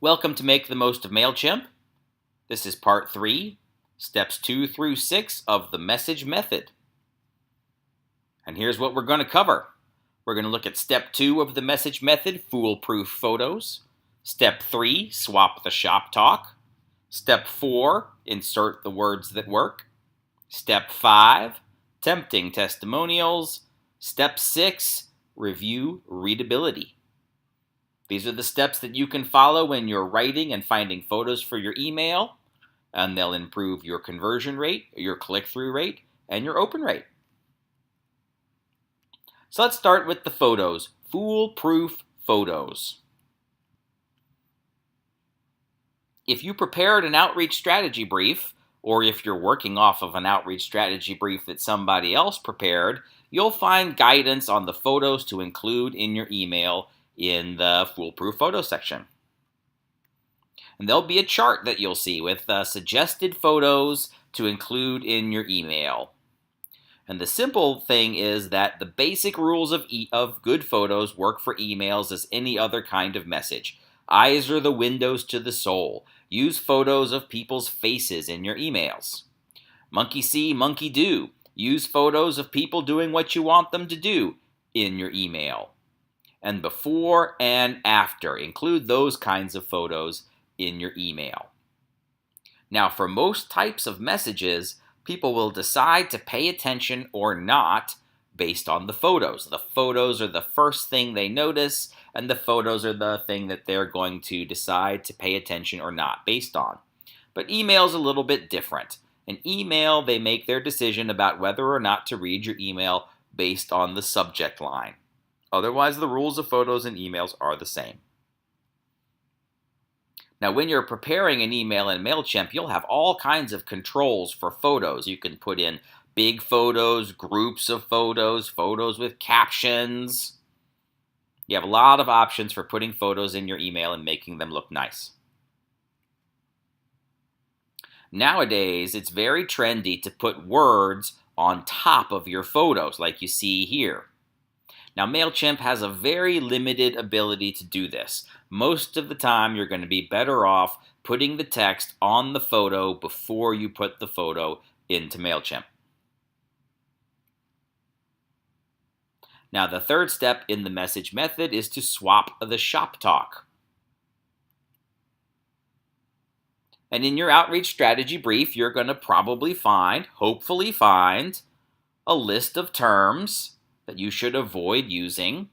Welcome to Make the Most of Mailchimp. This is part 3, steps 2 through 6 of the message method. And here's what we're going to cover. We're going to look at step 2 of the message method, foolproof photos. Step 3, swap the shop talk. Step 4, insert the words that work. Step 5, tempting testimonials. Step 6, review readability. These are the steps that you can follow when you're writing and finding photos for your email, and they'll improve your conversion rate, your click-through rate, and your open rate. So let's start with the photos. Foolproof photos. If you prepared an outreach strategy brief, or if you're working off of an outreach strategy brief that somebody else prepared, you'll find guidance on the photos to include in your email in the foolproof photo section. And there'll be a chart that you'll see with suggested photos to include in your email. And the simple thing is that the basic rules of good photos work for emails as any other kind of message. Eyes are the windows to the soul. Use photos of people's faces in your emails. Monkey see, monkey do. Use photos of people doing what you want them to do in your email. And before and after, include those kinds of photos in your email. Now, for most types of messages, people will decide to pay attention or not based on the photos. The photos are the first thing they notice, and the photos are the thing that they're going to decide to pay attention or not based on. But email's a little bit different. In email, they make their decision about whether or not to read your email based on the subject line. Otherwise, the rules of photos and emails are the same. Now, when you're preparing an email in Mailchimp, you'll have all kinds of controls for photos. You can put in big photos, groups of photos, photos with captions. You have a lot of options for putting photos in your email and making them look nice. Nowadays, it's very trendy to put words on top of your photos, like you see here. Now, Mailchimp has a very limited ability to do this. Most of the time, you're going to be better off putting the text on the photo before you put the photo into Mailchimp. Now, the third step in the message method is to swap the shop talk. And in your outreach strategy brief, you're going to probably hopefully find, a list of terms that you should avoid using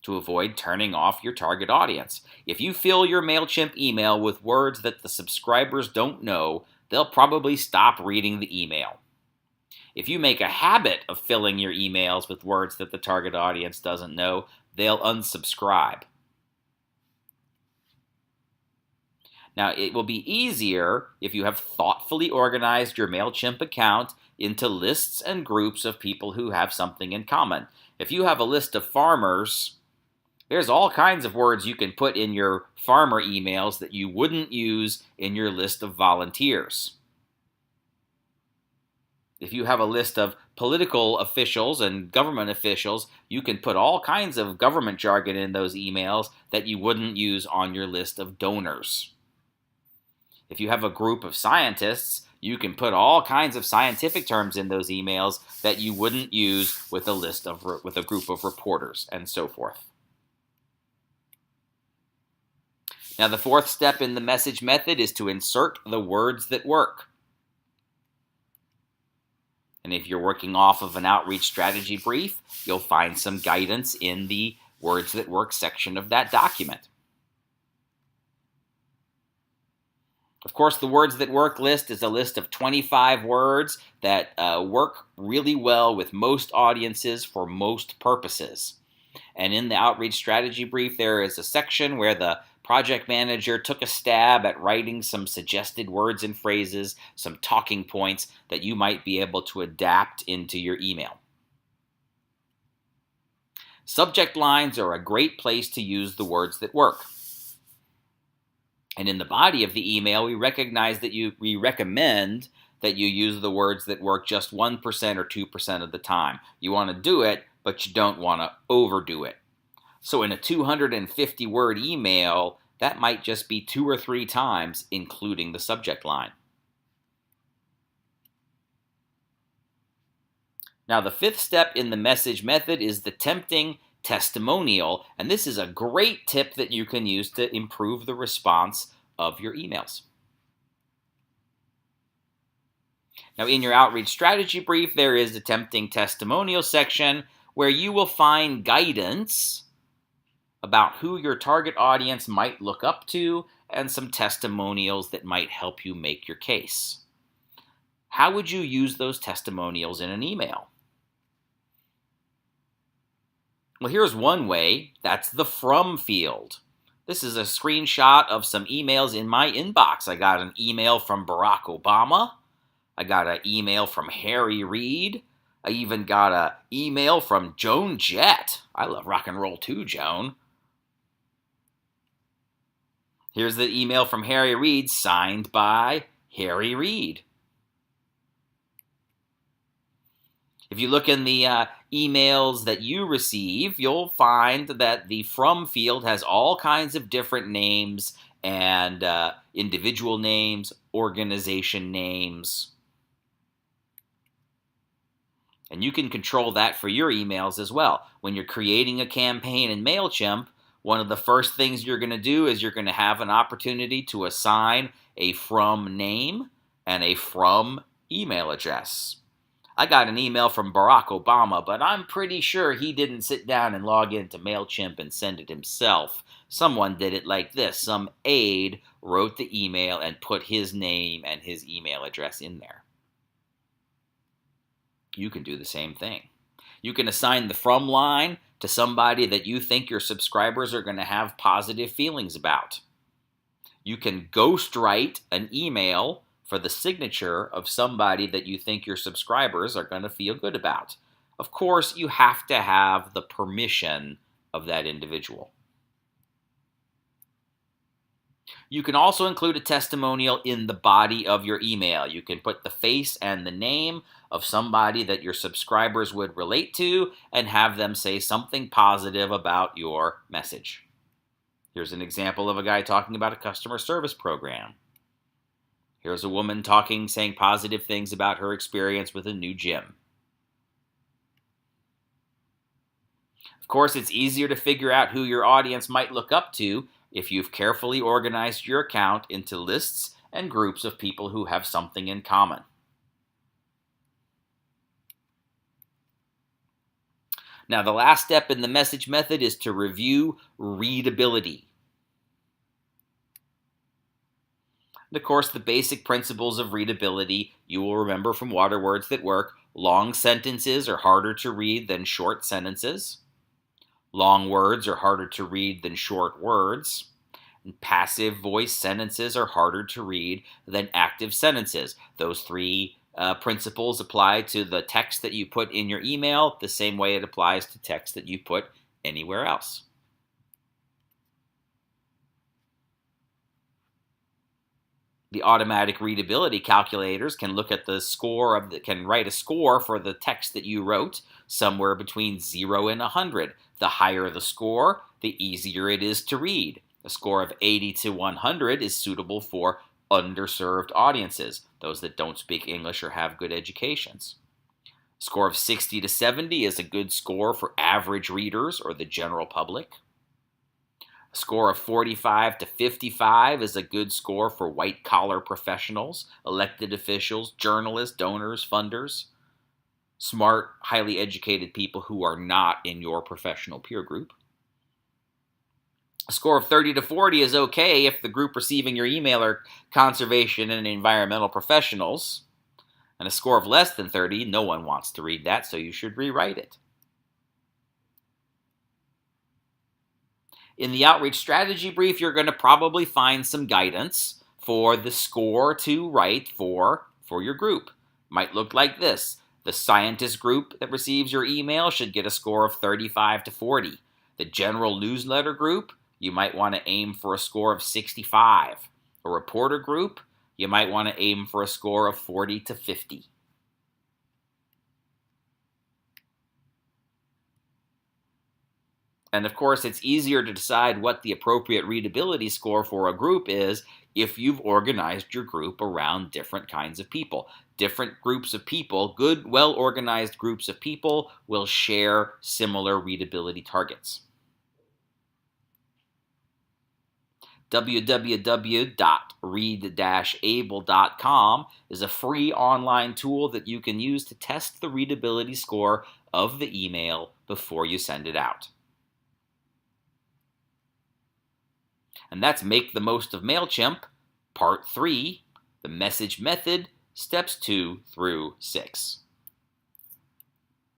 to avoid turning off your target audience. If you fill your Mailchimp email with words that the subscribers don't know, they'll probably stop reading the email. If you make a habit of filling your emails with words that the target audience doesn't know, they'll unsubscribe. Now, it will be easier if you have thoughtfully organized your Mailchimp account into lists and groups of people who have something in common. If you have a list of farmers, there's all kinds of words you can put in your farmer emails that you wouldn't use in your list of volunteers. If you have a list of political officials and government officials, you can put all kinds of government jargon in those emails that you wouldn't use on your list of donors. If you have a group of scientists, you can put all kinds of scientific terms in those emails that you wouldn't use with a group of reporters, and so forth. Now, the fourth step in the message method is to insert the words that work. And if you're working off of an outreach strategy brief, you'll find some guidance in the words that work section of that document. Of course, the words that work list is a list of 25 words that work really well with most audiences for most purposes. And in the outreach strategy brief, there is a section where the project manager took a stab at writing some suggested words and phrases, some talking points that you might be able to adapt into your email. Subject lines are a great place to use the words that work. And in the body of the email, we recommend that you use the words that work just 1% or 2% of the time. You want to do it, but you don't want to overdo it. So in a 250-word email, That might just be 2 or 3 times, including the subject line. Now, the 5th step in the message method is the tempting testimonial, and this is a great tip that you can use to improve the response of your emails. Now, in your outreach strategy brief, there is a tempting testimonial section where you will find guidance about who your target audience might look up to and some testimonials that might help you make your case. How would you use those testimonials in an email? Well, here's one way. That's the from field. This is a screenshot of some emails in my inbox. I got an email from Barack Obama. I got an email from Harry Reid. I even got an email from Joan Jett. I love rock and roll too, Joan. Here's the email from Harry Reid, signed by Harry Reid. If you look in the emails that you receive, you'll find that the from field has all kinds of different names and individual names, organization names. And you can control that for your emails as well. When you're creating a campaign in Mailchimp, one of the first things you're going to do is you're going to have an opportunity to assign a from name and a from email address. I got an email from Barack Obama, but I'm pretty sure he didn't sit down and log into Mailchimp and send it himself. Someone did it like this. Some aide wrote the email and put his name and his email address in there. You can do the same thing. You can assign the from line to somebody that you think your subscribers are going to have positive feelings about. You can ghostwrite an email for the signature of somebody that you think your subscribers are going to feel good about. Of course, you have to have the permission of that individual. You can also include a testimonial in the body of your email. You can put the face and the name of somebody that your subscribers would relate to and have them say something positive about your message. Here's an example of a guy talking about a customer service program. Here's a woman saying positive things about her experience with a new gym. Of course, it's easier to figure out who your audience might look up to if you've carefully organized your account into lists and groups of people who have something in common. Now, the last step in the message method is to review readability. And of course, the basic principles of readability you will remember from Water Words That Work. Long sentences are harder to read than short sentences. Long words are harder to read than short words. And passive voice sentences are harder to read than active sentences. Those 3 principles apply to the text that you put in your email the same way it applies to text that you put anywhere else. The automatic readability calculators can look at the score can write a score for the text that you wrote somewhere between 0 and 100. The higher the score, the easier it is to read. A score of 80 to 100 is suitable for underserved audiences, those that don't speak English or have good educations. A score of 60 to 70 is a good score for average readers or the general public. A score of 45 to 55 is a good score for white-collar professionals, elected officials, journalists, donors, funders, smart, highly educated people who are not in your professional peer group. A score of 30 to 40 is okay if the group receiving your email are conservation and environmental professionals. And a score of less than 30, no one wants to read that, so you should rewrite it. In the outreach strategy brief, you're going to probably find some guidance for the score to write for your group. Might look like this. The scientist group that receives your email should get a score of 35 to 40. The general newsletter group, you might want to aim for a score of 65. A reporter group, you might want to aim for a score of 40 to 50. And of course, it's easier to decide what the appropriate readability score for a group is if you've organized your group around different kinds of people. Different groups of people, good, well-organized groups of people, will share similar readability targets. www.read-able.com is a free online tool that you can use to test the readability score of the email before you send it out. And that's Make the Most of Mailchimp, Part 3, the Message Method, Steps 2 through 6.